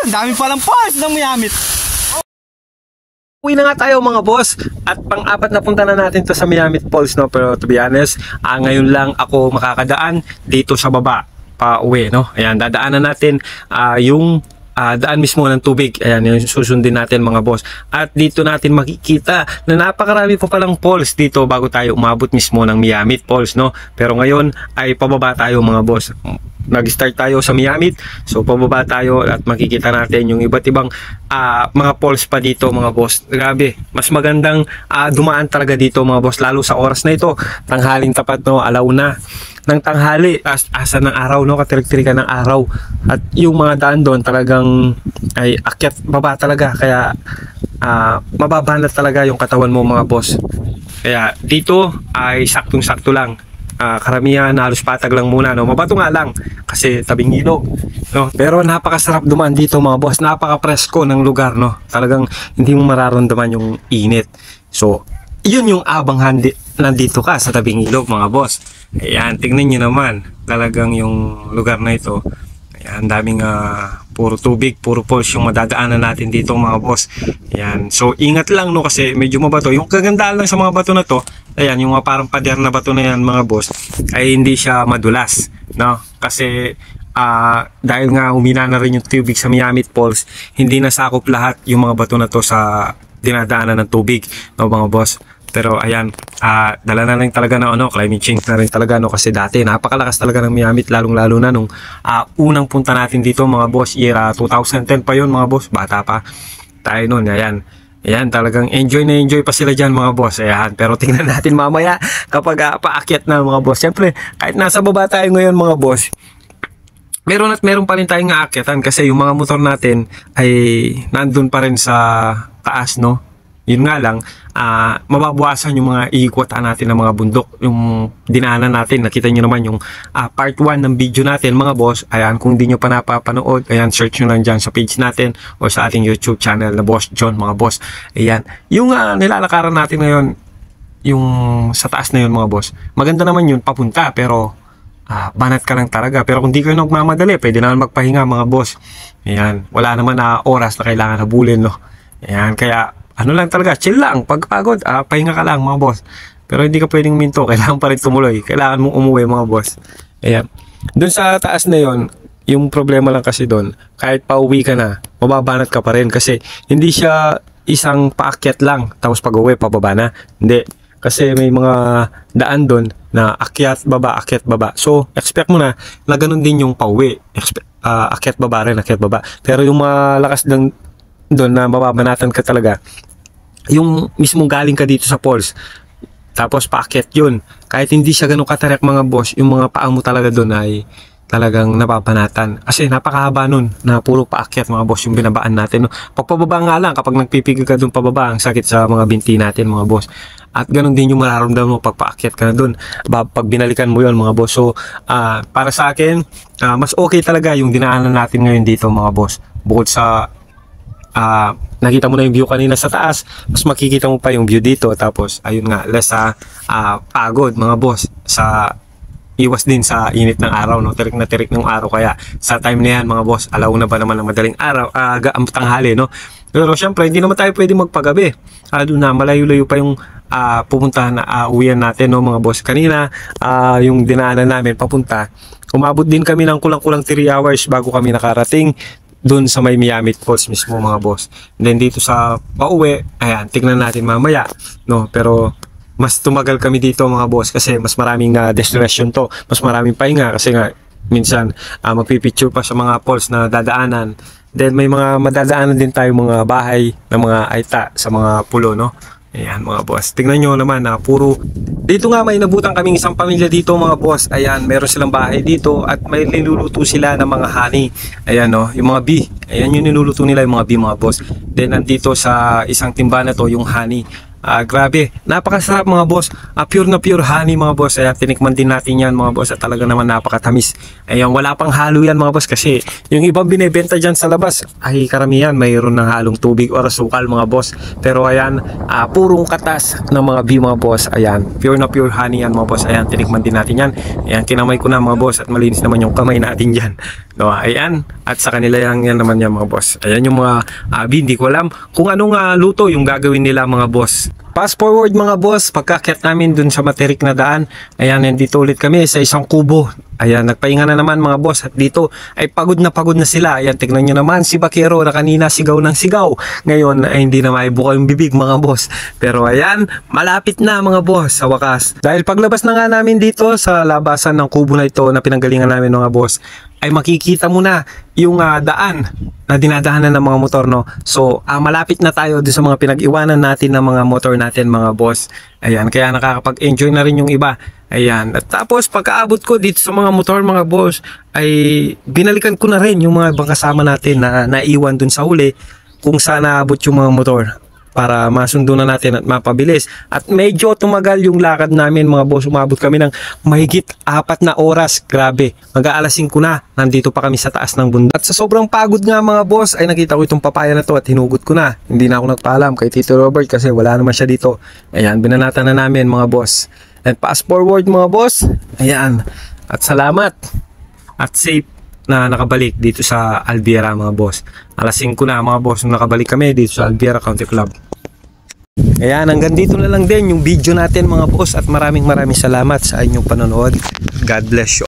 Dami palang pause ng Miamit. Uwi na nga tayo mga boss, at pang-apat na punta na natin to sa Miamit Falls, no? Pero to be honest, ngayon lang ako makakadaan dito sa baba pa uwi, no? Ayan, dadaanan natin yung daan mismo ng tubig. Ayan, yung susundin natin mga boss. At dito natin makikita na napakarami pa palang falls dito bago tayo umabot mismo ng Miamit Falls, no? Pero ngayon ay pababa tayo mga boss. Nag-start tayo sa Miamit, so pababa tayo at makikita natin yung iba't ibang mga falls pa dito mga boss. Grabe, mas magandang dumaan talaga dito mga boss, lalo sa oras na ito, tanghaling tapat, no? Alauna ng tanghali, asa ng araw, no? Katirik-tirikan ng araw, at yung mga daan doon talagang ay akyat baba talaga, kaya mababa na talaga yung katawan mo mga boss. Kaya dito ay saktong-sakto lang. Karamihan halos patag lang muna, no? Mabato nga lang kasi tabing ilog, no? Pero napakasarap dumaan dito mga boss, napaka-presko ng lugar, no? Talagang hindi mo mararamdaman yung init. So yun yung abang nandito ka sa tabing ilog mga boss. Ayan, tingnan nyo naman talagang yung lugar na ito. Ayan, daming puro tubig, puro falls yung madadaanan natin dito mga boss. Ayan, so ingat lang, no? Kasi medyo mabato. Yung kagandaan lang sa mga bato na to, ayan, yung parang pader na bato na yan mga boss, ay hindi siya madulas, no? Kasi dahil nga humina na rin yung tubig sa Miamit Falls, hindi nasakop lahat yung mga bato na to sa dinadaanan ng tubig, no mga boss. Pero ayan, dala na rin talaga ng climate change na rin talaga, no? Kasi dati napakalakas talaga ng Miamit, lalong-lalo na nung unang punta natin dito mga boss, year 2010 pa yun mga boss, bata pa tayo nun. Ayan, talagang enjoy na enjoy pa sila dyan mga boss. Ayan, pero tingnan natin mamaya kapag paakyat na mga boss. Siyempre, kahit nasa baba tayo ngayon mga boss, meron pa rin tayong aakyatan kasi yung mga motor natin ay nandun pa rin sa taas, no? Yun nga lang, mababawasan yung mga iikwatan natin ng mga bundok, yung dinaanan natin. Nakita nyo naman yung part 1 ng video natin mga boss. Ayan, kung di nyo pa napapanood, ayan, search nyo lang dyan sa page natin o sa ating YouTube channel na Boss John mga boss. Ayan, yung nilalakaran natin ngayon, yung sa taas na yun mga boss, maganda naman yun papunta, pero banat ka lang talaga. Pero kung di kayo nagmamadali, pwede naman magpahinga mga boss. Ayan, wala naman oras na kailangan habulin, no? Ayan, kaya ano lang talaga, chill lang. Pagpagod, pahinga ka lang mga boss. Pero hindi ka pwedeng minto, kailangan pa rin tumuloy. Kailangan mong umuwi mga boss. Ayan, dun sa taas na yon, yung problema lang kasi dun, kahit pauwi ka na, mababanat ka pa rin. Kasi hindi siya isang paakyat lang, tapos pag uwi, pababa na. Hindi. Kasi may mga daan dun na akyat, baba, akyat, baba. So, expect mo na ganun din yung pauwi. Akyat, baba rin, akyat, baba. Pero yung malakas doon na mababanatan ka talaga, yung mismong galing ka dito sa falls, tapos paakyat yun. Kahit hindi siya ganun katarik mga boss, yung mga paa mo talaga doon ay talagang nababanatan. Kasi napakahaba nun na puro paakyat mga boss yung binabaan natin, no? Pagpababa nga lang, kapag nagpipigil ka doon pababa, ang sakit sa mga binti natin mga boss. At ganun din yung mararamdaman mo pag paakyat ka na doon, pag binalikan mo yun mga boss. So para sa akin, mas okay talaga yung dinaanan natin ngayon dito mga boss. Bukod sa nakita mo na yung view kanina sa taas, mas makikita mo pa yung view dito. Tapos ayun nga, less pagod mga boss, sa iwas din sa init ng araw, no? Tirik na tirik ng araw. Kaya sa time na yan mga boss, alauna pa naman ng madaling araw, ang tanghali, no? Pero syempre hindi naman tayo pwede magpagabi. Doon na malayo-layo pa yung pupuntahan na uwian natin, no mga boss. Kanina yung dinaanan namin papunta, umabot din kami ng kulang-kulang 3 hours bago kami nakarating doon sa may Miamit Falls mismo mga boss. And then dito sa pauwi, ayan, tignan natin mamaya, no? Pero mas tumagal kami dito mga boss kasi mas maraming destination to, mas maraming pahinga kasi nga minsan magpipicture pa sa mga falls na dadaanan. Then may mga madadaanan din tayo mga bahay ng mga aita sa mga pulo, no? Ayan mga boss, tingnan nyo naman na puro dito nga, may nabutan kaming isang pamilya dito mga boss. Ayan, meron silang bahay dito at may niluluto sila ng mga honey. Ayan, no, yung mga bee. Ayan yung niluluto nila, yung mga bee mga boss. Then nandito sa isang timba na to yung honey. Grabe, napakasarap mga boss. Pure na pure honey mga boss. Ayan, tinikman din natin yan mga boss at talaga naman napakatamis. Ayan, wala pang halo yan mga boss kasi yung ibang binibenta dyan sa labas ay karamihan mayroon ng halong tubig o asukal mga boss. Pero ayan, purong katas ng mga bee mga boss. Ayan, pure na pure honey yan mga boss. Ayan, tinikman din natin yan. Ayan, kinamay ko na mga boss at malinis naman yung kamay natin dyan. No, ayan, at sa kanila yan naman yan mga boss. Ayan yung mga bee, hindi ko alam kung anong luto yung gagawin nila mga boss. Fast forward mga boss, pagkakyat namin dun sa materik na daan, ayan, nandito ulit kami sa isang kubo. Ayan, nagpahinga na naman mga boss at dito ay pagod na sila. Ayan, tignan nyo naman si Bakero na kanina sigaw ng sigaw. Ngayon ay hindi na maibuka yung bibig mga boss. Pero ayan, malapit na mga boss sa wakas. Dahil paglabas na nga namin dito sa labasan ng kubo na ito na pinanggalingan namin mga boss, ay makikita mo na yung daan na dinadahanan ng mga motor, no? So, malapit na tayo doon sa mga pinag-iwanan natin ng mga motor natin mga boss. Ayan, kaya nakakapag-enjoy na rin yung iba. Ayan, at tapos pagkaabot ko dito sa mga motor mga boss, ay binalikan ko na rin yung mga ibang kasama natin na naiwan dun sa huli kung saan naabot yung mga motor, para masundo na natin at mapabilis. At medyo tumagal yung lakad namin mga boss. Umabot kami ng mahigit 4 na oras. Grabe, mag-aalas 5 na. Nandito pa kami sa taas ng bundok. At sa sobrang pagod nga mga boss, ay nakita ko itong papaya na to at hinugot ko na. Hindi na ako nagpaalam kay Tito Robert kasi wala naman siya dito. Ayan, binanatan na namin mga boss. And fast forward mga boss. Ayan, at salamat. At safe na nakabalik dito sa Albiera mga boss. Alas 5 na mga boss nung nakabalik kami dito sa Albiera Country Club. Ayan, hanggang dito na lang din yung video natin mga boss at maraming salamat sa inyong panonood. God bless you.